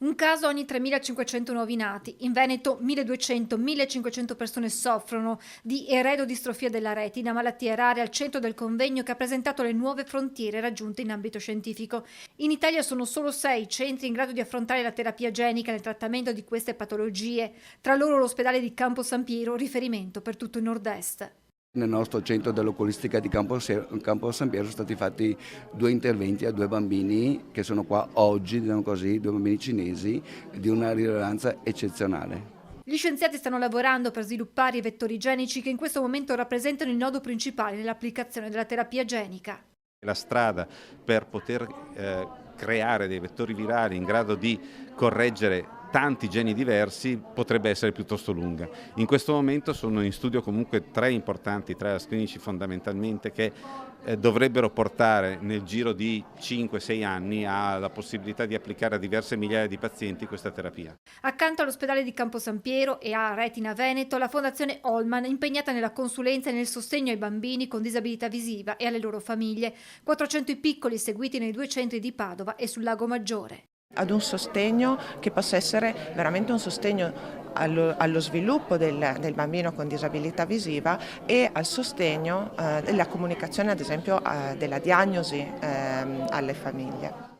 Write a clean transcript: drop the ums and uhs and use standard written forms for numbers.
Un caso ogni 3.500 nuovi nati. In Veneto 1.200-1.500 persone soffrono di eredodistrofia della retina, malattie rare al centro del convegno che ha presentato le nuove frontiere raggiunte in ambito scientifico. In Italia sono solo 6 centri in grado di affrontare la terapia genica nel trattamento di queste patologie, tra loro l'ospedale di Campo San Piero, riferimento per tutto il nord-est. Nel nostro centro dell'oculistica di Campo San Piero sono stati fatti 2 interventi a 2 bambini che sono qua oggi, diciamo così, 2 bambini cinesi di una rilevanza eccezionale. Gli scienziati stanno lavorando per sviluppare i vettori genici che in questo momento rappresentano il nodo principale nell'applicazione della terapia genica. La strada per poter creare dei vettori virali in grado di correggere tanti geni diversi potrebbe essere piuttosto lunga. In questo momento sono in studio comunque 3 importanti trials clinici fondamentalmente che dovrebbero portare nel giro di 5-6 anni alla possibilità di applicare a diverse migliaia di pazienti questa terapia. Accanto all'ospedale di Campo San Piero e a Retina Veneto, la Fondazione Holman è impegnata nella consulenza e nel sostegno ai bambini con disabilità visiva e alle loro famiglie. 400 i piccoli seguiti nei 2 centri di Padova e sul Lago Maggiore. Ad un sostegno che possa essere veramente un sostegno allo sviluppo del bambino con disabilità visiva e al sostegno della comunicazione, ad esempio, della diagnosi alle famiglie.